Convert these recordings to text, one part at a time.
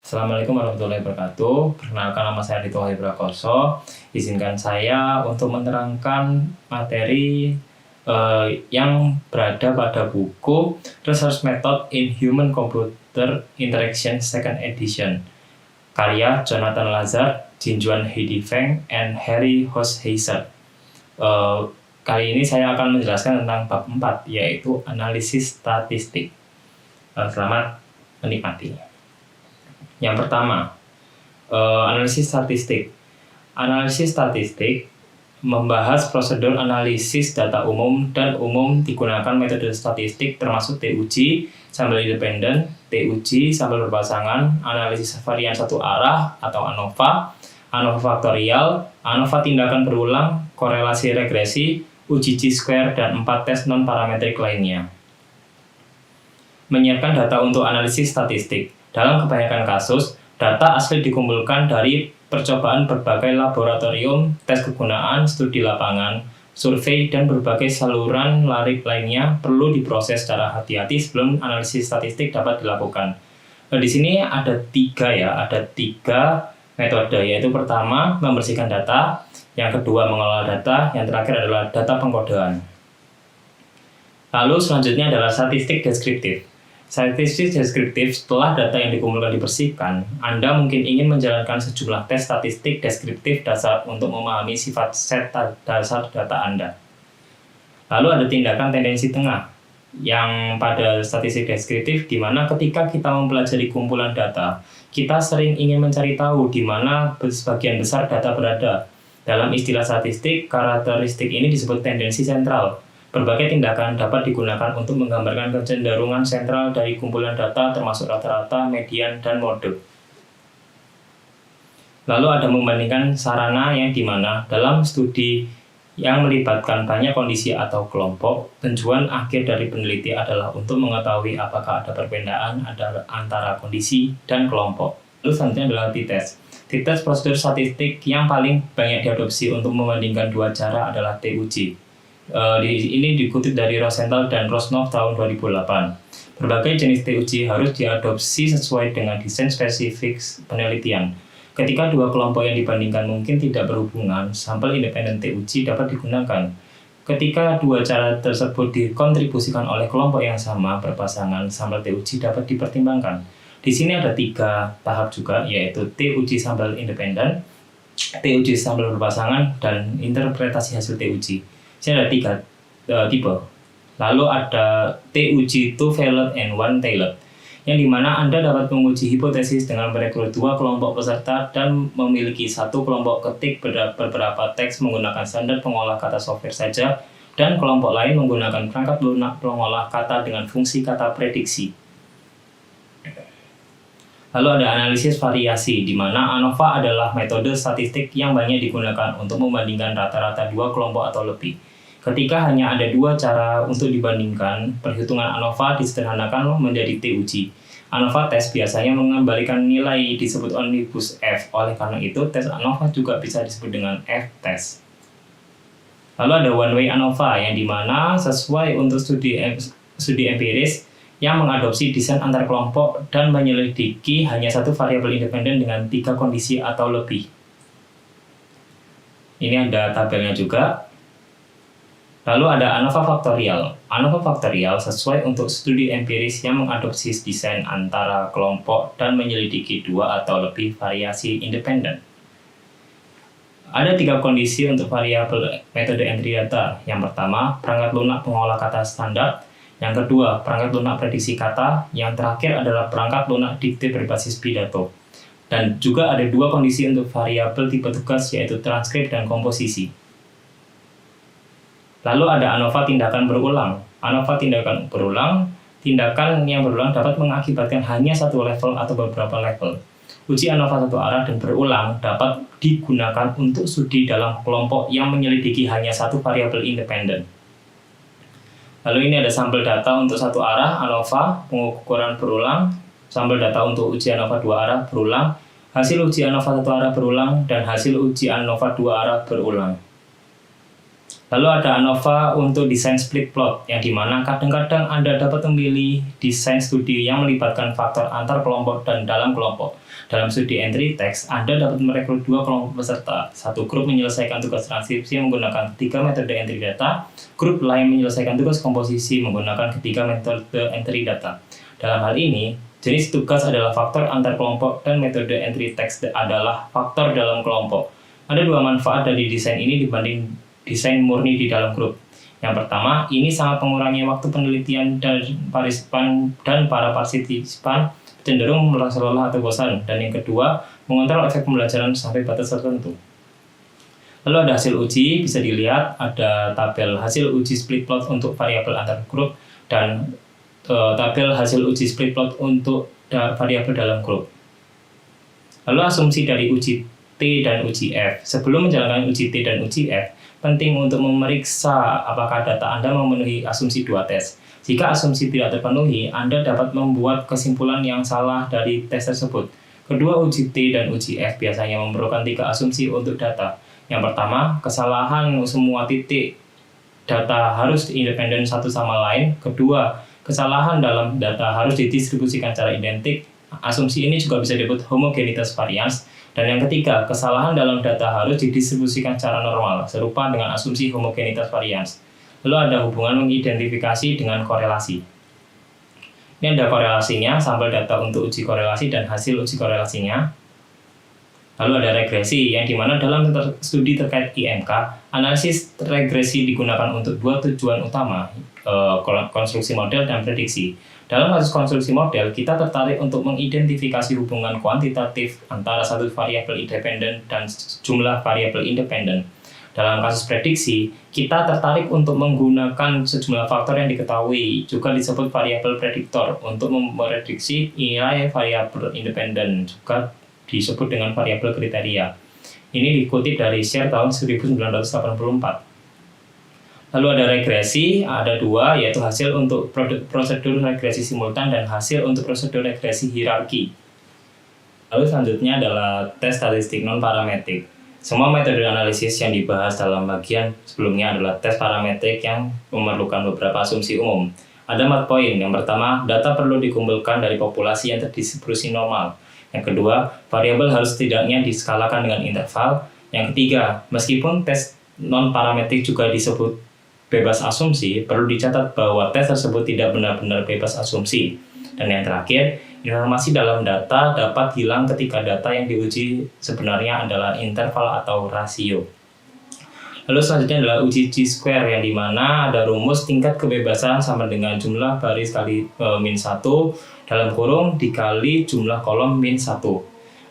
Assalamualaikum warahmatullahi wabarakatuh. Perkenalkan, nama saya Dito Wahyu Prakoso. Izinkan saya untuk menerangkan materi yang berada pada buku Research Method in Human Computer Interaction Second Edition, karya Jonathan Lazar, Jinjuan Heidi Feng, and Harry Hosheiser. Kali ini saya akan menjelaskan tentang bab 4, yaitu analisis statistik. Selamat menikmati. Yang pertama, analisis statistik. Analisis statistik membahas prosedur analisis data umum dan umum digunakan metode statistik termasuk TUJ, sampel independen, TUJ, sampel berpasangan, analisis varian satu arah atau ANOVA, ANOVA faktorial, ANOVA tindakan berulang, korelasi regresi, uji chi-square, dan 4 tes non-parametrik lainnya. Menyiapkan data untuk analisis statistik. Dalam kebanyakan kasus, data asli dikumpulkan dari percobaan berbagai laboratorium, tes kegunaan, studi lapangan, survei, dan berbagai saluran larik lainnya perlu diproses secara hati-hati sebelum analisis statistik dapat dilakukan. Di sini ada tiga metode, yaitu pertama, membersihkan data, yang kedua, mengelola data, yang terakhir adalah data pengkodean. Lalu selanjutnya adalah statistik deskriptif. Statistik deskriptif, setelah data yang dikumpulkan dibersihkan, Anda mungkin ingin menjalankan sejumlah tes statistik deskriptif dasar untuk memahami sifat set dasar data Anda. Lalu ada tindakan tendensi tengah, yang pada statistik deskriptif, di mana ketika kita mempelajari kumpulan data, kita sering ingin mencari tahu di mana sebagian besar data berada. Dalam istilah statistik, karakteristik ini disebut tendensi sentral. Berbagai tindakan dapat digunakan untuk menggambarkan kecenderungan sentral dari kumpulan data termasuk rata-rata, median, dan mode. Lalu ada membandingkan sarana, yang dimana dalam studi yang melibatkan banyak kondisi atau kelompok, tujuan akhir dari peneliti adalah untuk mengetahui apakah ada perbedaan antara kondisi dan kelompok. Lalu selanjutnya adalah t-test. T-test prosedur statistik yang paling banyak diadopsi untuk membandingkan dua cara adalah TUJ. Ini dikutip dari Rosenthal dan Rosnoff tahun 2008. Berbagai jenis TUJ harus diadopsi sesuai dengan desain spesifik penelitian. Ketika dua kelompok yang dibandingkan mungkin tidak berhubungan, sampel independen TUJ dapat digunakan. Ketika dua cara tersebut dikontribusikan oleh kelompok yang sama berpasangan, sampel TUJ dapat dipertimbangkan. Di sini ada 3 tahap juga, yaitu TUJ sampel independen, TUJ sampel berpasangan, dan interpretasi hasil TUJ. Ini ada 3 tipe. Lalu ada TUJ two-valent and one-tailed, yang dimana Anda dapat menguji hipotesis dengan merekrut 2 kelompok peserta dan memiliki 1 kelompok ketik beberapa teks menggunakan standar pengolah kata software saja, dan kelompok lain menggunakan perangkat lunak pengolah kata dengan fungsi kata prediksi. Lalu ada analisis variasi, di mana ANOVA adalah metode statistik yang banyak digunakan untuk membandingkan rata-rata 2 kelompok atau lebih. Ketika hanya ada 2 cara untuk dibandingkan, perhitungan ANOVA disederhanakan menjadi TUJ. ANOVA tes biasanya mengembalikan nilai disebut omnibus F, oleh karena itu tes ANOVA juga bisa disebut dengan F-test. Lalu ada one-way ANOVA, yang dimana sesuai untuk studi empiris yang mengadopsi desain antar kelompok dan menyelidiki hanya 1 variabel independen dengan 3 kondisi atau lebih. Ini ada tabelnya juga. Lalu ada ANOVA faktorial. ANOVA faktorial sesuai untuk studi empiris yang mengadopsi desain antara kelompok dan menyelidiki 2 atau lebih variasi independen. Ada 3 kondisi untuk variabel metode entry data. Yang pertama, perangkat lunak pengolah kata standar. Yang kedua, perangkat lunak prediksi kata. Yang terakhir adalah perangkat lunak dikte berbasis pidato. Dan juga ada 2 kondisi untuk variabel tipe tugas, yaitu transkrip dan komposisi. Lalu ada ANOVA tindakan berulang. ANOVA tindakan berulang, tindakan yang berulang dapat mengakibatkan hanya 1 level atau beberapa level. Uji ANOVA satu arah dan berulang dapat digunakan untuk studi dalam kelompok yang menyelidiki hanya 1 variabel independen. Lalu ini ada sampel data untuk 1 arah ANOVA, pengukuran berulang, sampel data untuk uji ANOVA 2 arah berulang, hasil uji ANOVA 1 arah berulang, dan hasil uji ANOVA 2 arah berulang. Lalu ada ANOVA untuk desain split plot, yang dimana kadang-kadang Anda dapat memilih desain studi yang melibatkan faktor antar kelompok dan dalam kelompok. Dalam studi entry text, Anda dapat merekrut dua kelompok peserta. Satu grup menyelesaikan tugas transkripsi menggunakan ketiga metode entry data, grup lain menyelesaikan tugas komposisi menggunakan ketiga metode entry data. Dalam hal ini, jenis tugas adalah faktor antar kelompok dan metode entry text adalah faktor dalam kelompok. Ada dua manfaat dari desain ini dibanding desain murni di dalam grup. Yang pertama, ini sangat mengurangi waktu penelitian dan para partisipan cenderung merasa lelah atau bosan. Dan yang kedua, mengontrol efek pembelajaran sampai batas tertentu. Lalu ada hasil uji, bisa dilihat ada tabel hasil uji split plot untuk variabel antar grup dan tabel hasil uji split plot untuk variabel dalam grup. Lalu asumsi dari uji T dan uji F. Sebelum menjalankan uji T dan uji F, penting untuk memeriksa apakah data Anda memenuhi asumsi dua tes. Jika asumsi tidak terpenuhi, Anda dapat membuat kesimpulan yang salah dari tes tersebut. Kedua uji T dan uji F biasanya memerlukan 3 asumsi untuk data. Yang pertama, kesalahan semua titik data harus independen satu sama lain. Kedua, kesalahan dalam data harus didistribusikan secara identik. Asumsi ini juga bisa disebut homogenitas varians. Dan yang ketiga, kesalahan dalam data harus didistribusikan secara normal, serupa dengan asumsi homogenitas varians. Lalu ada hubungan mengidentifikasi dengan korelasi. Ini ada korelasinya, sampel data untuk uji korelasi dan hasil uji korelasinya. Lalu ada regresi, yang dimana dalam studi terkait IMK, analisis regresi digunakan untuk 2 tujuan utama, konstruksi model dan prediksi. Dalam kasus konstruksi model, kita tertarik untuk mengidentifikasi hubungan kuantitatif antara satu variabel independen dan jumlah variabel independen. Dalam kasus prediksi, kita tertarik untuk menggunakan sejumlah faktor yang diketahui, juga disebut variabel prediktor, untuk memprediksi nilai variabel independen, juga disebut dengan variabel kriteria. Ini dikutip dari Sher tahun 1984. Lalu ada regresi, ada 2, yaitu hasil untuk prosedur regresi simultan dan hasil untuk prosedur regresi hierarki. Lalu selanjutnya adalah tes statistik non-parametrik. Semua metode analisis yang dibahas dalam bagian sebelumnya adalah tes parametrik yang memerlukan beberapa asumsi umum. Ada 4 poin. Yang pertama, data perlu dikumpulkan dari populasi yang terdistribusi normal. Yang kedua, variabel harus setidaknya diskalakan dengan interval. Yang ketiga, meskipun tes non-parametrik juga disebut bebas asumsi, perlu dicatat bahwa tes tersebut tidak benar-benar bebas asumsi. Dan yang terakhir, informasi dalam data dapat hilang ketika data yang diuji sebenarnya adalah interval atau rasio. Lalu selanjutnya adalah uji chi-square, yang dimana ada rumus tingkat kebebasan sama dengan jumlah baris kali min 1 dalam kurung dikali jumlah kolom min 1.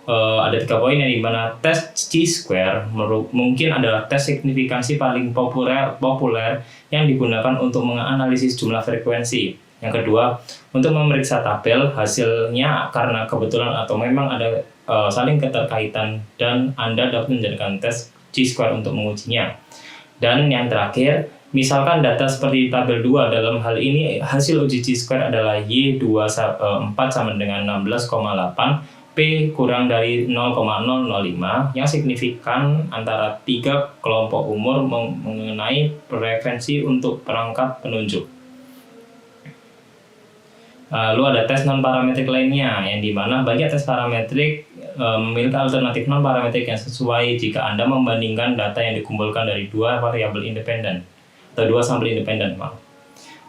Ada 3 poin, yang dimana tes chi-square mungkin adalah tes signifikansi paling populer yang digunakan untuk menganalisis jumlah frekuensi. Yang kedua, untuk memeriksa tabel hasilnya karena kebetulan atau memang ada saling keterkaitan dan Anda dapat menjadikan tes chi-square untuk mengujinya. Dan yang terakhir, misalkan data seperti tabel 2, dalam hal ini hasil uji chi-square adalah Y24 sama dengan 16,8, P kurang dari 0,005, yang signifikan antara 3 kelompok umur mengenai preferensi untuk perangkat penunjuk. Lalu ada tes non-parametrik lainnya, yang dimana banyak tes parametrik memiliki alternatif non-parametrik yang sesuai jika Anda membandingkan data yang dikumpulkan dari 2 variabel independen, atau 2 sampel independen.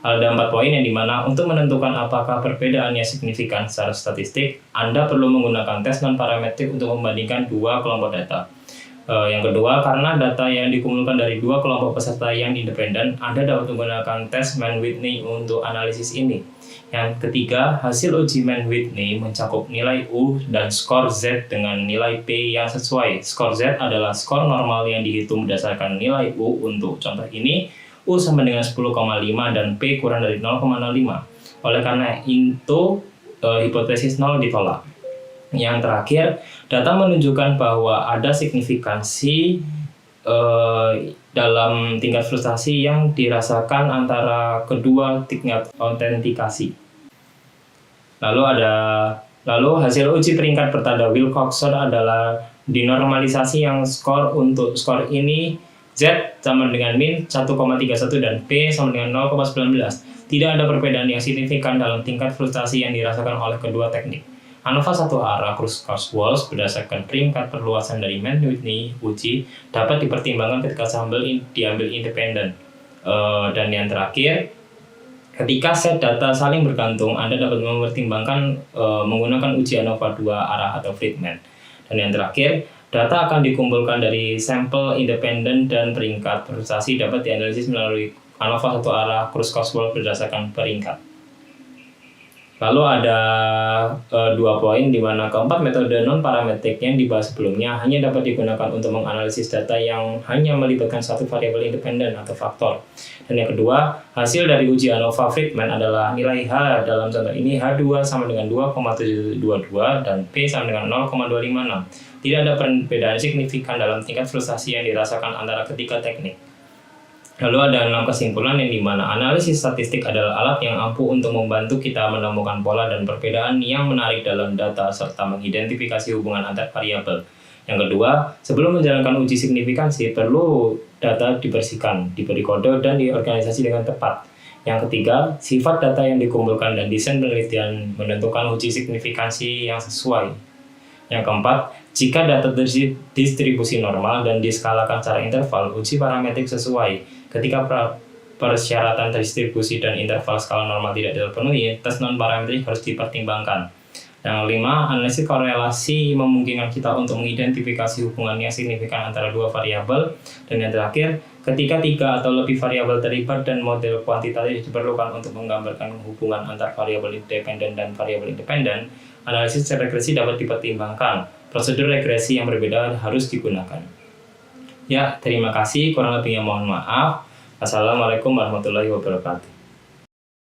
Ada 4 poin, yang dimana untuk menentukan apakah perbedaannya signifikan secara statistik, Anda perlu menggunakan tes non-parametrik untuk membandingkan 2 kelompok data. Yang kedua, karena data yang dikumpulkan dari 2 kelompok peserta yang independen, Anda dapat menggunakan tes Mann-Whitney untuk analisis ini. Yang ketiga, hasil uji Mann-Whitney mencakup nilai U dan skor Z dengan nilai P yang sesuai. Skor Z adalah skor normal yang dihitung berdasarkan nilai U. Untuk contoh ini, U sama dengan 10,5 dan P kurang dari 0,05. Oleh karena itu, hipotesis 0 ditolak. Yang terakhir, data menunjukkan bahwa ada signifikansi dalam tingkat frustasi yang dirasakan antara kedua tingkat autentikasi. Lalu hasil uji peringkat bertanda Wilcoxon adalah dinormalisasi, yang skor untuk skor ini Z sama dengan min 1,31 dan P sama dengan 0,19. Tidak ada perbedaan yang signifikan dalam tingkat frustasi yang dirasakan oleh kedua teknik. ANOVA satu arah Kruskal-Waltz berdasarkan peringkat perluasan dari Mann-Whitney uji dapat dipertimbangkan ketika diambil independen. Dan yang terakhir, ketika set data saling bergantung, Anda dapat mempertimbangkan menggunakan uji ANOVA dua arah atau Friedman. Dan yang terakhir, data akan dikumpulkan dari sampel independen dan peringkat frustasi dapat dianalisis melalui ANOVA satu arah Kruskal-Waltz berdasarkan peringkat. Lalu ada 2 poin di mana keempat metode non-parametrik yang dibahas sebelumnya hanya dapat digunakan untuk menganalisis data yang hanya melibatkan satu variabel independen atau faktor. Dan yang kedua, hasil dari uji ANOVA Friedman adalah nilai H dalam contoh ini H2 sama dengan 2,722 dan P sama dengan 0,256. Tidak ada perbedaan signifikan dalam tingkat frustasi yang dirasakan antara ketiga teknik. Lalu ada 6 kesimpulan yang dimana analisis statistik adalah alat yang ampuh untuk membantu kita menemukan pola dan perbedaan yang menarik dalam data serta mengidentifikasi hubungan antar variabel. Yang kedua, sebelum menjalankan uji signifikansi perlu data dibersihkan, diberi kode dan diorganisasi dengan tepat. Yang ketiga, sifat data yang dikumpulkan dan desain penelitian menentukan uji signifikansi yang sesuai. Yang keempat, jika data distribusi normal dan diskalakan secara interval, uji parametrik sesuai. Ketika persyaratan distribusi dan interval skala normal tidak terpenuhi, tes non-parametrik harus dipertimbangkan. Yang kelima, analisis korelasi memungkinkan kita untuk mengidentifikasi hubungan yang signifikan antara dua variabel. Dan yang terakhir, ketika 3 atau lebih variabel terlibat dan model kuantitatif diperlukan untuk menggambarkan hubungan antar variabel independen dan variabel independen, analisis regresi dapat dipertimbangkan. Prosedur regresi yang berbeda harus digunakan. Ya, terima kasih. Kurang lebihnya mohon maaf. Assalamualaikum warahmatullahi wabarakatuh.